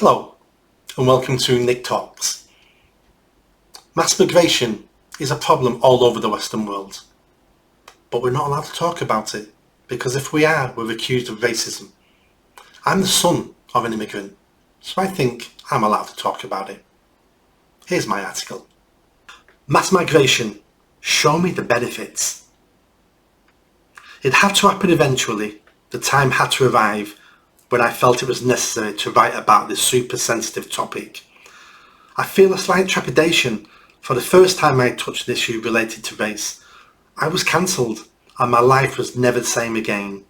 Hello and welcome to Nick Talks. Mass migration is a problem all over the Western world, but we're not allowed to talk about it because if we are, we're accused of racism. I'm the son of an immigrant, so I think I'm allowed to talk about it. Here's my article. Mass migration, show me the benefits. It had to happen eventually. The time had to arrive when I felt it was necessary to write about this super sensitive topic. I feel a slight trepidation. For the first time I touched an issue related to race, I was cancelled and my life was never the same again.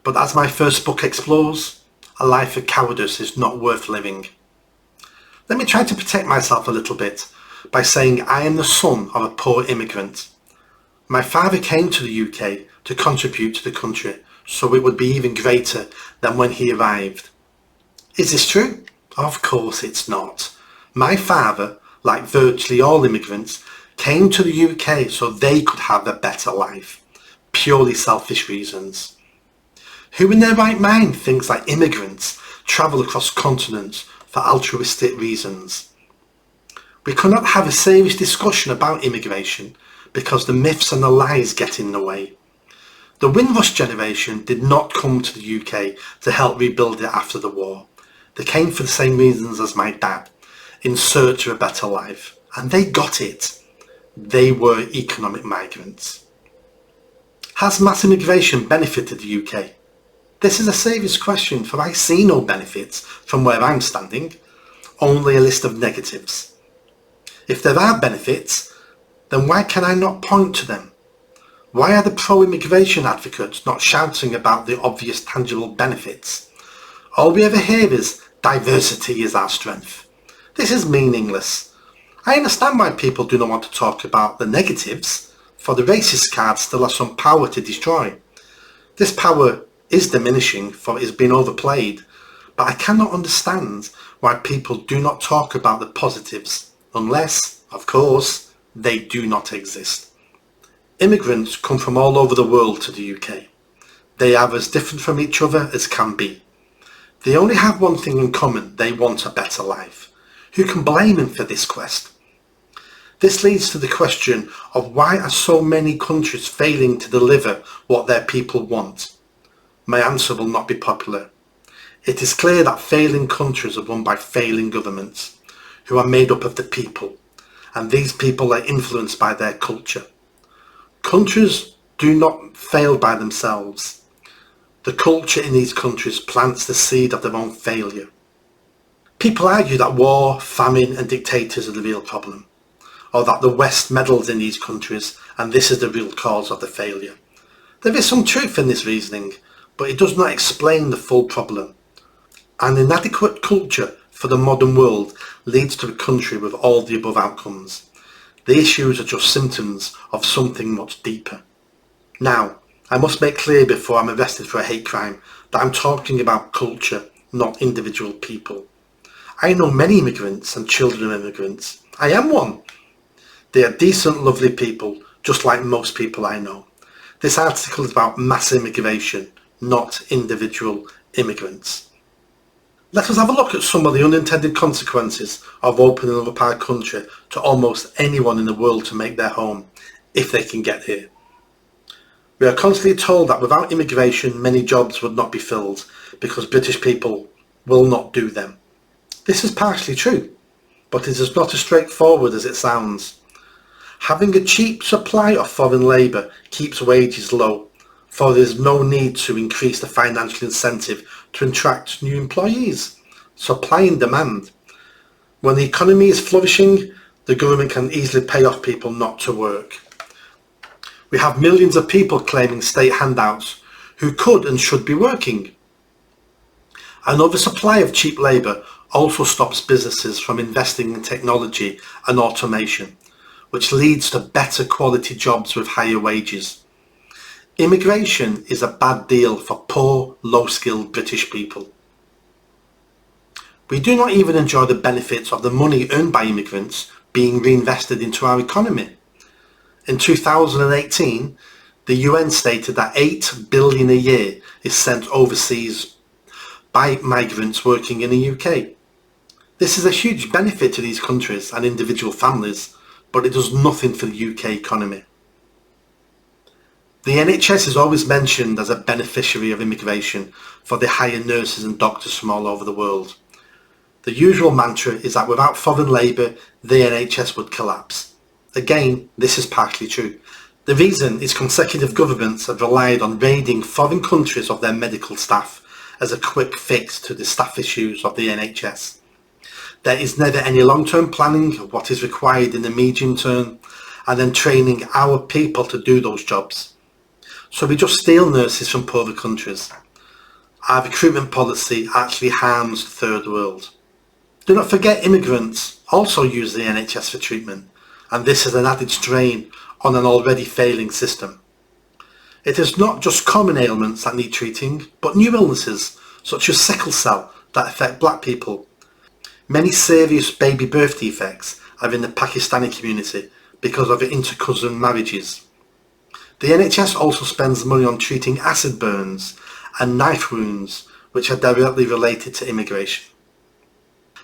But as my first book explores, a life of cowardice is not worth living. Let me try to protect myself a little bit by saying I am the son of a poor immigrant. My father came to the UK to contribute to the country, so it would be even greater than when he arrived. Is this true? Of course it's not. My father, like virtually all immigrants, came to the UK so they could have a better life. Purely selfish reasons. Who in their right mind thinks that immigrants travel across continents for altruistic reasons? We cannot have a serious discussion about immigration because the myths and the lies get in the way. The Windrush generation did not come to the UK to help rebuild it after the war. They came for the same reasons as my dad, in search of a better life. And they got it. They were economic migrants. Has mass immigration benefited the UK? This is a serious question, for I see no benefits from where I'm standing, only a list of negatives. If there are benefits, then why can I not point to them? Why are the pro-immigration advocates not shouting about the obvious tangible benefits? All we ever hear is, diversity is our strength. This is meaningless. I understand why people do not want to talk about the negatives, for the racist card still has some power to destroy. This power is diminishing, for it has been overplayed, but I cannot understand why people do not talk about the positives, unless, of course, they do not exist. Immigrants come from all over the world to the UK. They are as different from each other as can be. They only have one thing in common: they want a better life. Who can blame them for this quest? This leads to the question of why are so many countries failing to deliver what their people want? My answer will not be popular. It is clear that failing countries are run by failing governments, who are made up of the people, and these people are influenced by their culture. Countries do not fail by themselves. The culture in these countries plants the seed of their own failure. People argue that war, famine and dictators are the real problem, or that the West meddles in these countries and this is the real cause of the failure. There is some truth in this reasoning, but it does not explain the full problem. An inadequate culture for the modern world leads to a country with all the above outcomes. The issues are just symptoms of something much deeper. Now, I must make clear before I'm arrested for a hate crime that I'm talking about culture, not individual people. I know many immigrants and children of immigrants. I am one. They are decent, lovely people, just like most people I know. This article is about mass immigration, not individual immigrants. Let us have a look at some of the unintended consequences of opening up our country to almost anyone in the world to make their home, if they can get here. We are constantly told that without immigration many jobs would not be filled because British people will not do them. This is partially true, but it is not as straightforward as it sounds. Having a cheap supply of foreign labour keeps wages low, for there is no need to increase the financial incentive to attract new employees. Supply and demand. When the economy is flourishing, the government can easily pay off people not to work. We have millions of people claiming state handouts who could and should be working. An oversupply of cheap labour also stops businesses from investing in technology and automation, which leads to better quality jobs with higher wages. Immigration is a bad deal for poor, low-skilled British people. We do not even enjoy the benefits of the money earned by immigrants being reinvested into our economy. In 2018, the UN stated that $8 billion a year is sent overseas by migrants working in the UK. This is a huge benefit to these countries and individual families, but it does nothing for the UK economy. The NHS is always mentioned as a beneficiary of immigration for they hire nurses and doctors from all over the world. The usual mantra is that without foreign labour, the NHS would collapse. Again, this is partly true. The reason is consecutive governments have relied on raiding foreign countries of their medical staff as a quick fix to the staff issues of the NHS. There is never any long-term planning of what is required in the medium term and then training our people to do those jobs. So we just steal nurses from poorer countries. Our recruitment policy actually harms the third world. Do not forget immigrants also use the NHS for treatment, and this is an added strain on an already failing system. It is not just common ailments that need treating, but new illnesses such as sickle cell that affect black people. Many serious baby birth defects are in the Pakistani community because of inter-cousin marriages. The NHS also spends money on treating acid burns and knife wounds, which are directly related to immigration.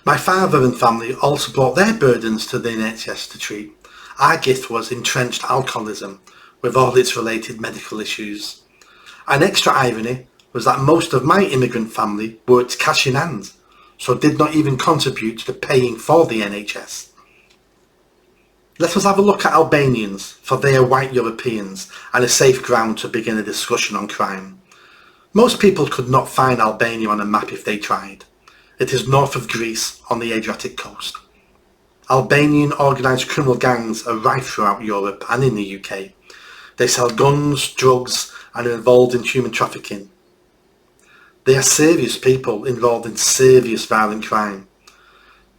My father and family also brought their burdens to the NHS to treat. Our gift was entrenched alcoholism with all its related medical issues. An extra irony was that most of my immigrant family worked cash in hand, so did not even contribute to paying for the NHS. Let us have a look at Albanians, for they are white Europeans and a safe ground to begin a discussion on crime. Most people could not find Albania on a map if they tried. It is north of Greece on the Adriatic coast. Albanian organised criminal gangs are rife throughout Europe and in the UK. They sell guns, drugs and are involved in human trafficking. They are serious people involved in serious violent crime.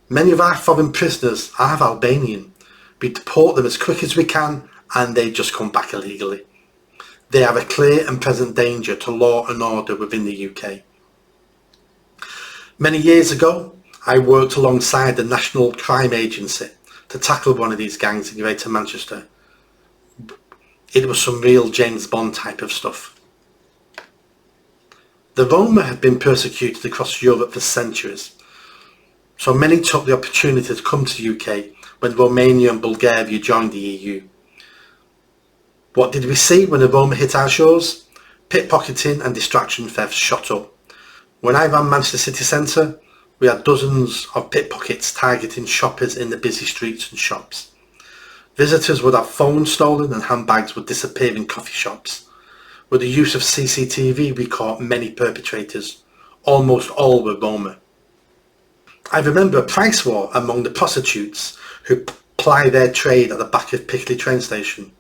Many of our foreign prisoners are Albanian. We deport them as quick as we can and they just come back illegally. They are a clear and present danger to law and order within the UK. Many years ago, I worked alongside the National Crime Agency to tackle one of these gangs in Greater Manchester. It was some real James Bond type of stuff. The Roma have been persecuted across Europe for centuries, so many took the opportunity to come to the UK when Romania and Bulgaria joined the EU. What did we see when the Roma hit our shores? Pickpocketing and distraction theft shot up. When I ran Manchester city centre, we had dozens of pickpockets targeting shoppers in the busy streets and shops. Visitors would have phones stolen and handbags would disappear in coffee shops. With the use of CCTV, we caught many perpetrators. Almost all were Roma. I remember a price war among the prostitutes who ply their trade at the back of Piccadilly train station.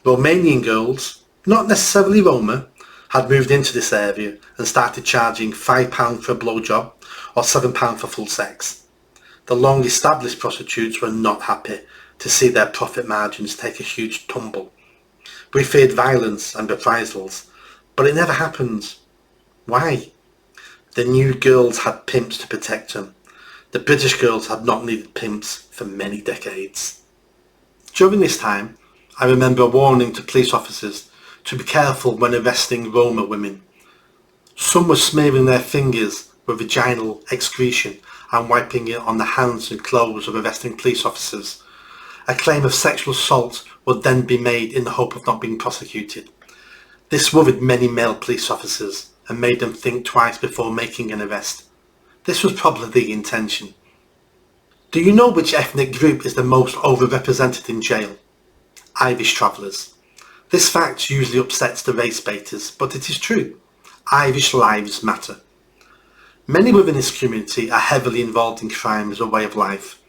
Romanian girls, not necessarily Roma, had moved into this area and started charging £5 for a blowjob or £7 for full sex. The long established prostitutes were not happy to see their profit margins take a huge tumble. We feared violence and reprisals, but it never happened. Why? The new girls had pimps to protect them. The British girls had not needed pimps for many decades. During this time, I remember a warning to police officers to be careful when arresting Roma women. Some were smearing their fingers with vaginal excretion and wiping it on the hands and clothes of arresting police officers. A claim of sexual assault would then be made in the hope of not being prosecuted. This worried many male police officers and made them think twice before making an arrest. This was probably the intention. Do you know which ethnic group is the most overrepresented in jail? Irish travellers. This fact usually upsets the race baiters, but it is true. Irish lives matter. Many within this community are heavily involved in crime as a way of life.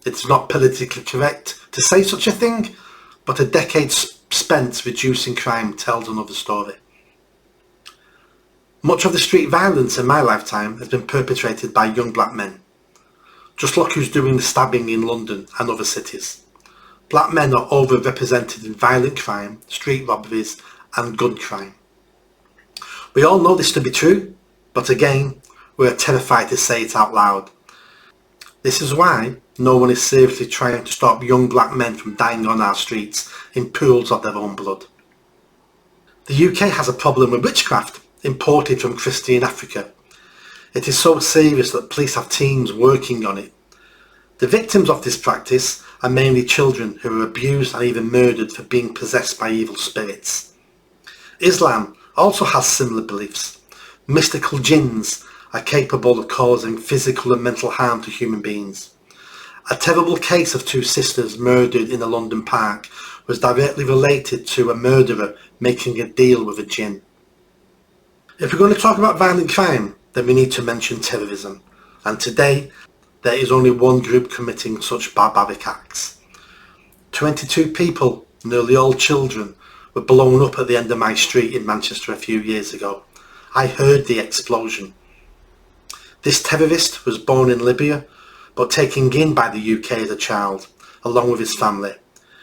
It's not politically correct to say such a thing, but a decade spent reducing crime tells another story. Much of the street violence in my lifetime has been perpetrated by young black men. Just look who's doing the stabbing in London and other cities. Black men are overrepresented in violent crime, street robberies and gun crime. We all know this to be true, but again, we are terrified to say it out loud. This is why no one is seriously trying to stop young black men from dying on our streets in pools of their own blood. The UK has a problem with witchcraft imported from Christian Africa. It is so serious that police have teams working on it. The victims of this practice are mainly children who are abused and even murdered for being possessed by evil spirits. Islam also has similar beliefs. Mystical jinns are capable of causing physical and mental harm to human beings. A terrible case of two sisters murdered in a London park was directly related to a murderer making a deal with a jinn. If we're going to talk about violent crime, then we need to mention terrorism. And today, there is only one group committing such barbaric acts. 22 people, nearly all children, were blown up at the end of my street in Manchester a few years ago. I heard the explosion. This terrorist was born in Libya, but taken in by the UK as a child, along with his family.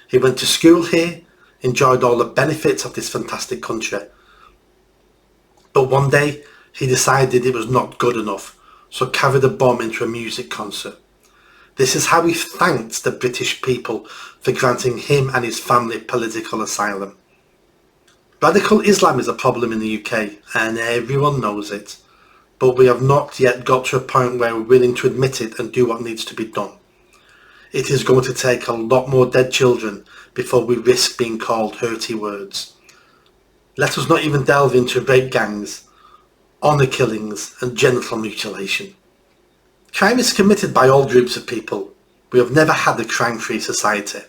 He went to school here, enjoyed all the benefits of this fantastic country. But one day, he decided it was not good enough, so carried a bomb into a music concert. This is how he thanked the British people for granting him and his family political asylum. Radical Islam is a problem in the UK, and everyone knows it. But we have not yet got to a point where we're willing to admit it and do what needs to be done. It is going to take a lot more dead children before we risk being called hurty words. Let us not even delve into rape gangs, honour killings and genital mutilation. Crime is committed by all groups of people. We have never had a crime-free society.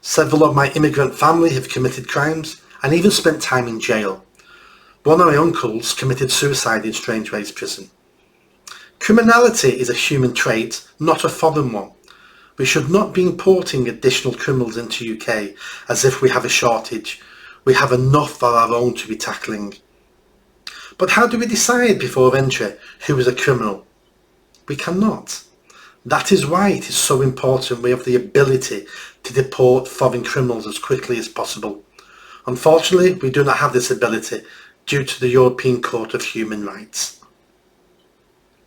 Several of my immigrant family have committed crimes and even spent time in jail. One of my uncles committed suicide in Strangeways prison. Criminality is a human trait, not a foreign one. We should not be importing additional criminals into UK as if we have a shortage. We have enough of our own to be tackling. But how do we decide before entry who is a criminal? We cannot. That is why it is so important we have the ability to deport foreign criminals as quickly as possible. Unfortunately, we do not have this ability due to the European Court of Human Rights.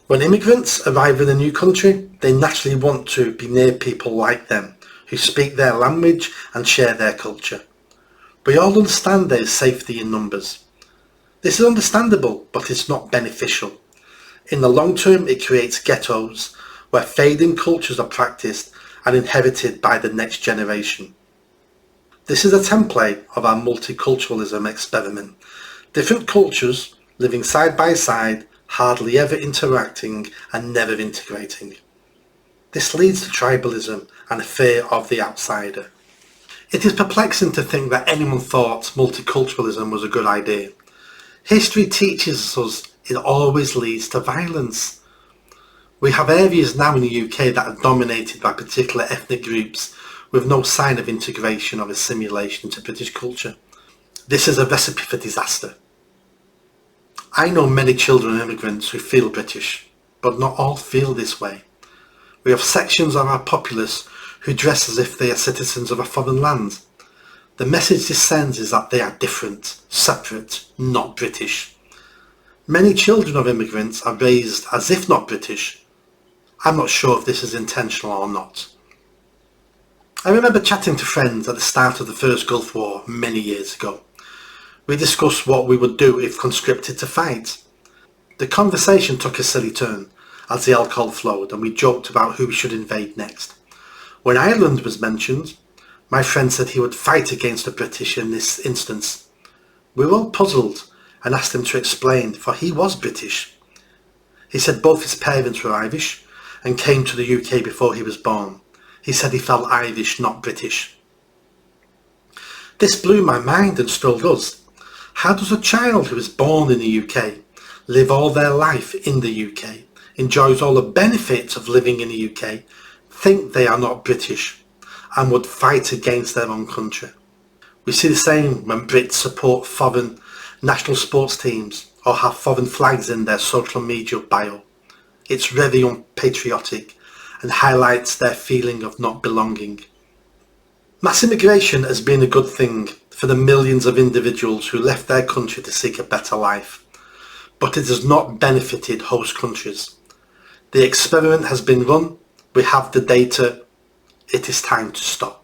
When immigrants arrive in a new country, they naturally want to be near people like them, who speak their language and share their culture. We all understand there is safety in numbers. This is understandable, but it's not beneficial. In the long term, it creates ghettos where fading cultures are practiced and inherited by the next generation. This is a template of our multiculturalism experiment. Different cultures living side by side, hardly ever interacting and never integrating. This leads to tribalism and a fear of the outsider. It is perplexing to think that anyone thought multiculturalism was a good idea. History teaches us it always leads to violence. We have areas now in the UK that are dominated by particular ethnic groups with no sign of integration or assimilation to British culture. This is a recipe for disaster. I know many children of immigrants who feel British, but not all feel this way. We have sections of our populace who dress as if they are citizens of a foreign land. The message this sends is that they are different, separate, not British. Many children of immigrants are raised as if not British. I'm not sure if this is intentional or not. I remember chatting to friends at the start of the First Gulf War many years ago. We discussed what we would do if conscripted to fight. The conversation took a silly turn as the alcohol flowed and we joked about who we should invade next. When Ireland was mentioned, my friend said he would fight against the British in this instance. We were all puzzled and asked him to explain, for he was British. He said both his parents were Irish and came to the UK before he was born. He said he felt Irish, not British. This blew my mind and still does. How does a child who is born in the UK, live all their life in the UK, enjoys all the benefits of living in the UK, think they are not British and would fight against their own country? We see the same when Brits support foreign national sports teams or have foreign flags in their social media bio. It's very unpatriotic and highlights their feeling of not belonging. Mass immigration has been a good thing for the millions of individuals who left their country to seek a better life, but it has not benefited host countries. The experiment has been run, we have the data, it is time to stop.